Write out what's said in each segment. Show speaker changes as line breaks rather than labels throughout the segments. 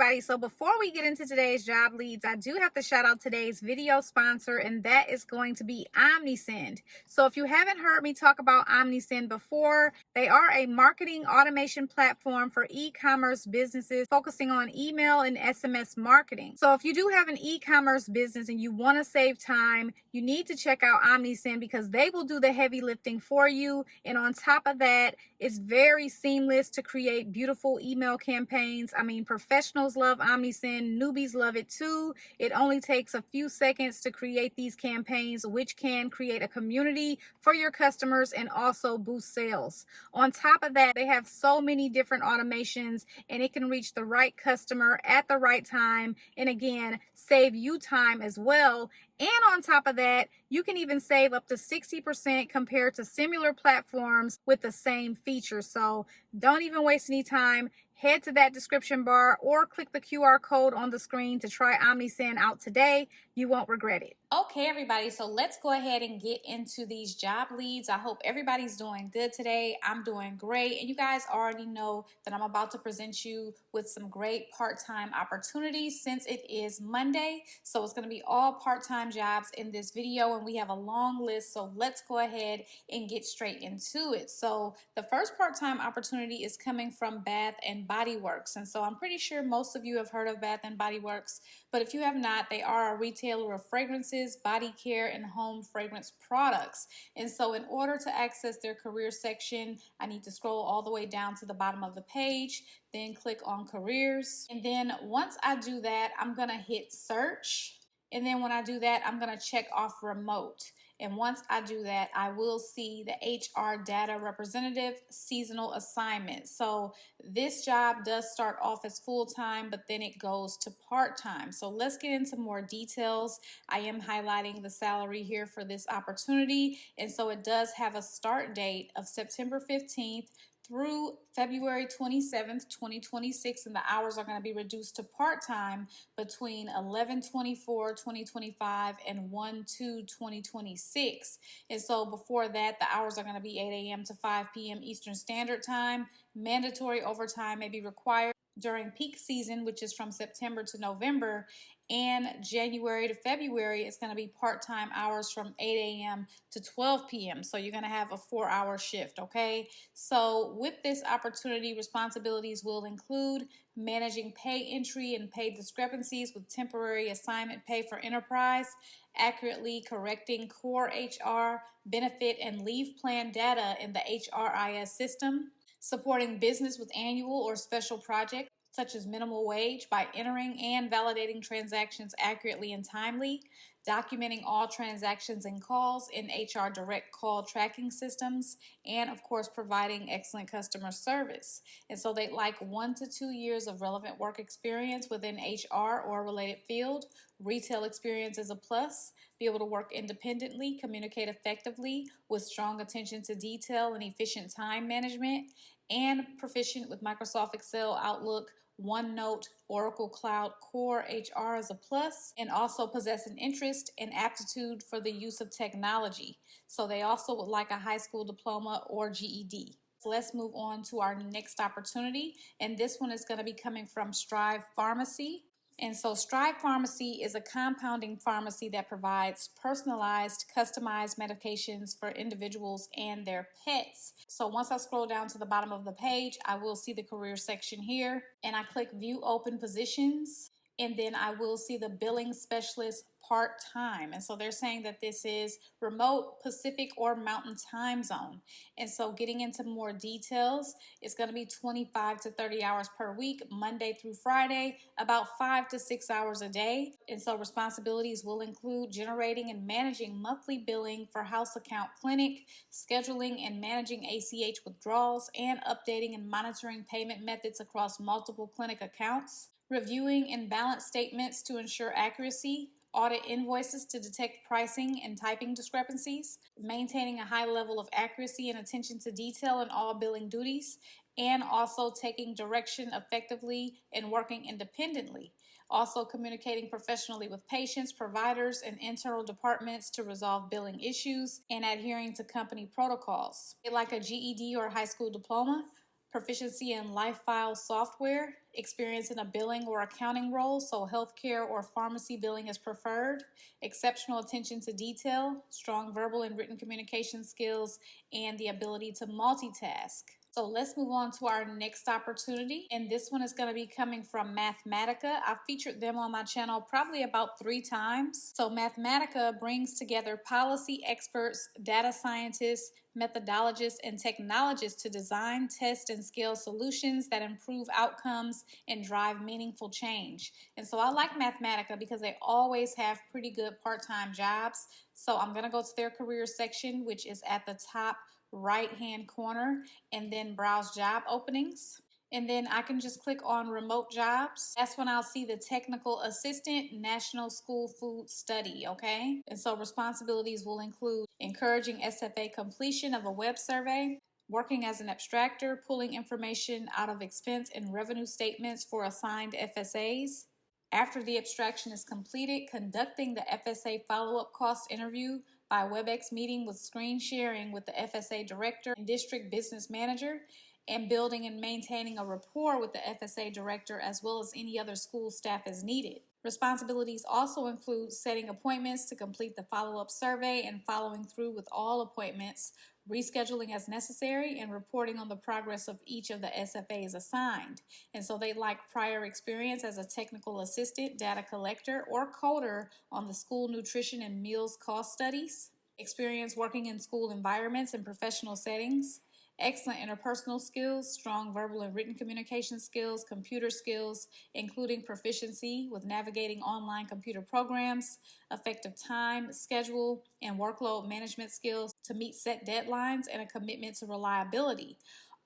everybody. So before we get into today's job leads, I do have to shout out today's video sponsor, and that is going to be OmniSend. So if you haven't heard me talk about OmniSend before, they are a marketing automation platform for e-commerce businesses focusing on email and SMS marketing. So if you do have an e-commerce business and you want to save time, you need to check out OmniSend because they will do the heavy lifting for you. And on top of that, it's very seamless to create beautiful email campaigns. I mean, professionals love OmniSend, newbies love it too. It only takes a few seconds to create these campaigns, which can create a community for your customers and also boost sales. On top of that, they have so many different automations, and it can reach the right customer at the right time, and again, save you time as well. And on top of that, you can even save up to 60% compared to similar platforms with the same features. So don't even waste any time. Head to that description bar or click the QR code on the screen to try OmniSend out today. You won't regret it. Okay, everybody, so let's go ahead and get into these job leads. I hope everybody's doing good today. I'm doing great, and you guys already know that I'm about to present you with some great part-time opportunities since it is Monday. So it's going to be all part-time jobs in this video, and we have a long list, so let's go ahead and get straight into it. So the first part-time opportunity is coming from Bath and Body Works, and so I'm pretty sure most of you have heard of Bath and Body Works, but if you have not, they are a retailer of fragrances, body care, and home fragrance products. And so in order to access their career section, I need to scroll all the way down to the bottom of the page, then click on careers. And then once I do that, I'm gonna hit search. And then when I do that, I'm gonna check off remote. And once I do that, I will see the HR data representative seasonal assignment. So this job does start off as full-time, but then it goes to part-time. So let's get into more details. I am highlighting the salary here for this opportunity. And so it does have a start date of September 15th through February 27th, 2026, and the hours are going to be reduced to part-time between 11/24/2025 and 1/2/2026. And so before that, the hours are going to be 8 a.m. to 5 p.m. Eastern Standard Time. Mandatory overtime may be required during peak season, which is from September to November, and January to February, it's going to be part-time hours from 8 a.m. to 12 p.m. So you're going to have a 4-hour shift, okay? So with this opportunity, responsibilities will include managing pay entry and pay discrepancies with temporary assignment pay for enterprise, accurately correcting core HR, benefit, and leave plan data in the HRIS system, supporting business with annual or special projects such as minimal wage by entering and validating transactions accurately and timely, documenting all transactions and calls in HR direct call tracking systems, and of course providing excellent customer service. And so they'd like 1 to 2 years of relevant work experience within HR or a related field. Retail experience is a plus. Be able to work independently, communicate effectively with strong attention to detail and efficient time management, and proficient with Microsoft Excel, Outlook, OneNote, Oracle Cloud Core HR is a plus, and also possess an interest and aptitude for the use of technology. So they also would like a high school diploma or GED. So let's move on to our next opportunity, and this one is going to be coming from Strive Pharmacy. And so Strive Pharmacy is a compounding pharmacy that provides personalized, customized medications for individuals and their pets. So once I scroll down to the bottom of the page, I will see the career section here, and I click View Open Positions, and then I will see the billing specialist part-time. And so they're saying that this is remote, Pacific, or Mountain time zone. And so getting into more details, it's going to be 25 to 30 hours per week, Monday through Friday, about 5 to 6 hours a day. And so responsibilities will include generating and managing monthly billing for House Account Clinic, scheduling and managing ACH withdrawals, and updating and monitoring payment methods across multiple clinic accounts, reviewing and balance statements to ensure accuracy, audit invoices to detect pricing and typing discrepancies, maintaining a high level of accuracy and attention to detail in all billing duties, and also taking direction effectively and working independently. Also communicating professionally with patients, providers, and internal departments to resolve billing issues, and adhering to company protocols. Like a GED or high school diploma, proficiency in life file software, experience in a billing or accounting role, so healthcare or pharmacy billing is preferred, exceptional attention to detail, strong verbal and written communication skills, and the ability to multitask. So let's move on to our next opportunity. And this one is going to be coming from Mathematica. I've featured them on my channel probably about 3 times. So Mathematica brings together policy experts, data scientists, methodologists, and technologists to design, test, and scale solutions that improve outcomes and drive meaningful change. And so I like Mathematica because they always have pretty good part-time jobs. So I'm going to go to their career section, which is at the top right hand corner, and then browse job openings. And then I can just click on remote jobs. That's when I'll see the technical assistant, National School Food Study, okay? And so responsibilities will include encouraging SFA completion of a web survey, working as an abstractor, pulling information out of expense and revenue statements for assigned FSAs. After the abstraction is completed, conducting the FSA follow-up cost interview by WebEx meeting with screen sharing with the FSA director and district business manager, and building and maintaining a rapport with the FSA director as well as any other school staff as needed. Responsibilities also include setting appointments to complete the follow-up survey and following through with all appointments, rescheduling as necessary, and reporting on the progress of each of the SFAs assigned. And so they like prior experience as a technical assistant, data collector, or coder on the school nutrition and meals cost studies, experience working in school environments and professional settings, excellent interpersonal skills, strong verbal and written communication skills, computer skills, including proficiency with navigating online computer programs, effective time, schedule, and workload management skills to meet set deadlines, and a commitment to reliability.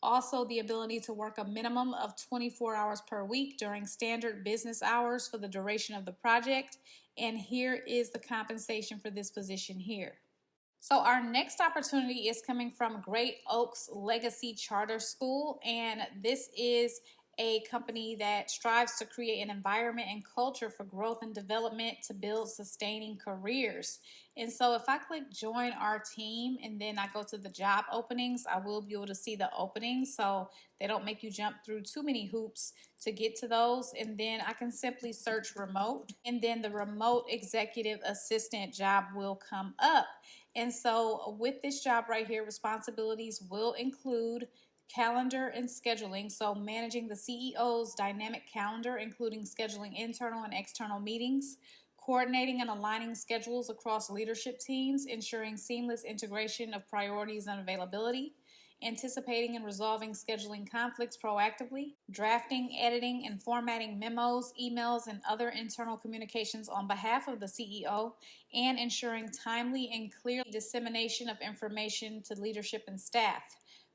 Also, the ability to work a minimum of 24 hours per week during standard business hours for the duration of the project. And here is the compensation for this position here. So our next opportunity is coming from Great Oaks Legacy Charter School, and this is a company that strives to create an environment and culture for growth and development to build sustaining careers. And so if I click join our team and then I go to the job openings, I will be able to see the openings, so they don't make you jump through too many hoops to get to those. And then I can simply search remote, and then the remote executive assistant job will come up. And so with this job right here, responsibilities will include calendar and scheduling. So managing the CEO's dynamic calendar, including scheduling internal and external meetings, coordinating and aligning schedules across leadership teams, ensuring seamless integration of priorities and availability, anticipating and resolving scheduling conflicts proactively, drafting, editing, and formatting memos, emails, and other internal communications on behalf of the CEO, and ensuring timely and clear dissemination of information to leadership and staff,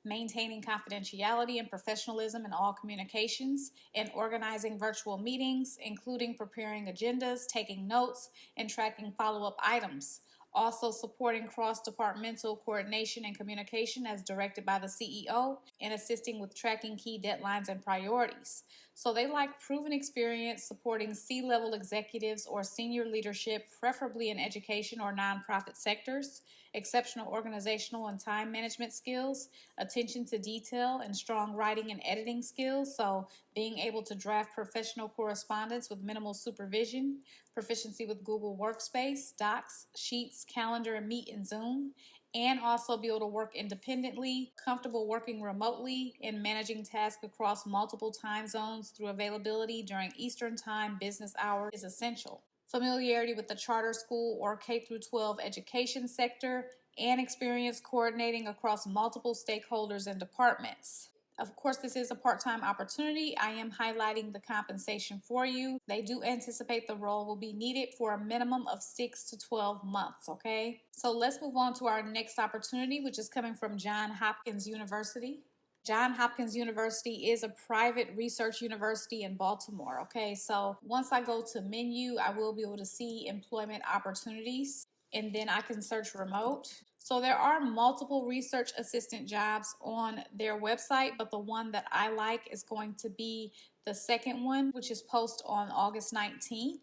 maintaining confidentiality and professionalism in all communications, and organizing virtual meetings, including preparing agendas, taking notes, and tracking follow-up items. Also supporting cross-departmental coordination and communication as directed by the CEO, and assisting with tracking key deadlines and priorities. So they like proven experience supporting C-level executives or senior leadership, preferably in education or nonprofit sectors, exceptional organizational and time management skills, attention to detail, and strong writing and editing skills. So being able to draft professional correspondence with minimal supervision, proficiency with Google Workspace, Docs, Sheets, Calendar, and Meet and Zoom, and also be able to work independently, comfortable working remotely, and managing tasks across multiple time zones through availability during Eastern Time business hours is essential. Familiarity with the charter school or K-12 education sector, and experience coordinating across multiple stakeholders and departments. Of course, this is a part-time opportunity. I am highlighting the compensation for you. They do anticipate the role will be needed for a minimum of 6 to 12 months, okay? So let's move on to our next opportunity, which is coming from Johns Hopkins University. Johns Hopkins University is a private research university in Baltimore, okay? So once I go to menu, I will be able to see employment opportunities, and then I can search remote. So there are multiple research assistant jobs on their website, but the one that I like is going to be the second one, which is posted on August 19th.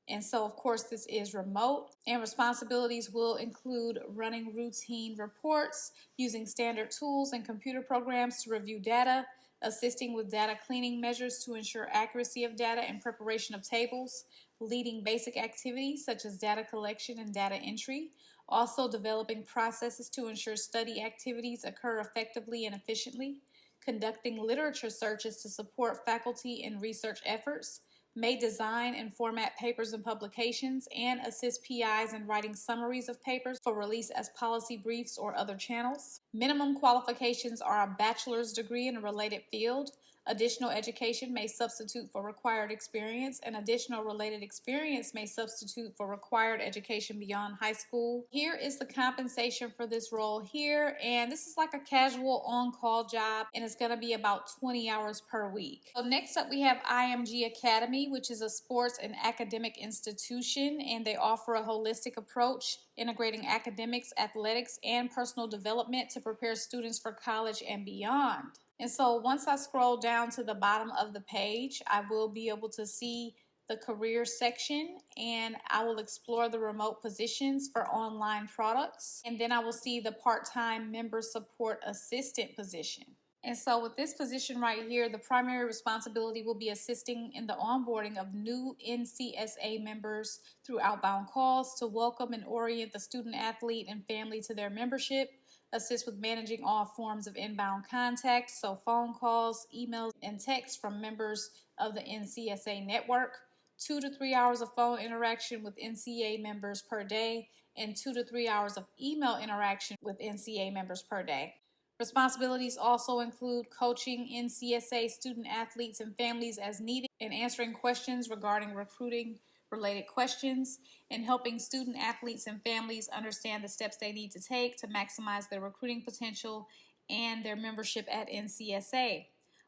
And so, of course, this is remote, and responsibilities will include running routine reports, using standard tools and computer programs to review data, assisting with data cleaning measures to ensure accuracy of data and preparation of tables, leading basic activities such as data collection and data entry, also developing processes to ensure study activities occur effectively and efficiently, conducting literature searches to support faculty and research efforts, may design and format papers and publications, and assist PIs in writing summaries of papers for release as policy briefs or other channels. Minimum qualifications are a bachelor's degree in a related field. Additional education may substitute for required experience, and additional related experience may substitute for required education beyond high school. Here is the compensation for this role here, and this is like a casual on-call job, and it's going to be about 20 hours per week. So next up we have IMG Academy, which is a sports and academic institution, and they offer a holistic approach integrating academics, athletics, and personal development to prepare students for college and beyond. And so once I scroll down to the bottom of the page, I will be able to see the career section, and I will explore the remote positions for online products. And then I will see the part-time member support assistant position. And so with this position right here, the primary responsibility will be assisting in the onboarding of new NCSA members through outbound calls to welcome and orient the student athlete and family to their membership, assist with managing all forms of inbound contact, so phone calls, emails, and texts from members of the NCSA network, 2 to 3 hours of phone interaction with NCA members per day, and 2 to 3 hours of email interaction with NCA members per day. Responsibilities also include coaching NCSA student athletes and families as needed, and answering questions regarding recruiting related questions, and helping student athletes and families understand the steps they need to take to maximize their recruiting potential and their membership at NCSA.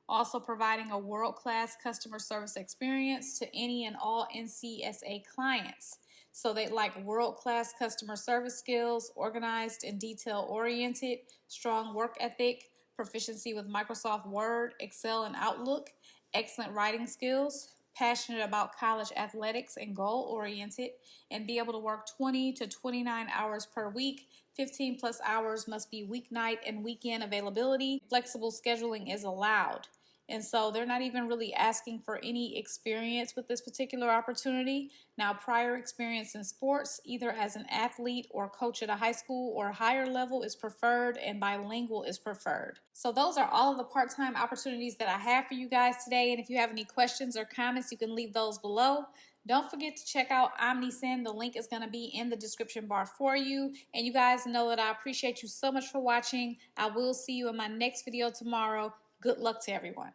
Also providing a world-class customer service experience to any and all NCSA clients. So they like world-class customer service skills, organized and detail-oriented, strong work ethic, proficiency with Microsoft Word, Excel, and Outlook, excellent writing skills, passionate about college athletics and goal-oriented, and be able to work 20 to 29 hours per week. 15 plus hours must be weeknight and weekend availability. Flexible scheduling is allowed. And so they're not even really asking for any experience with this particular opportunity. Now, prior experience in sports, either as an athlete or coach at a high school or higher level, is preferred, and bilingual is preferred. So those are all of the part-time opportunities that I have for you guys today. And if you have any questions or comments, you can leave those below. Don't forget to check out OmniSend. The link is going to be in the description bar for you. And you guys know that I appreciate you so much for watching. I will see you in my next video tomorrow. Good luck to everyone.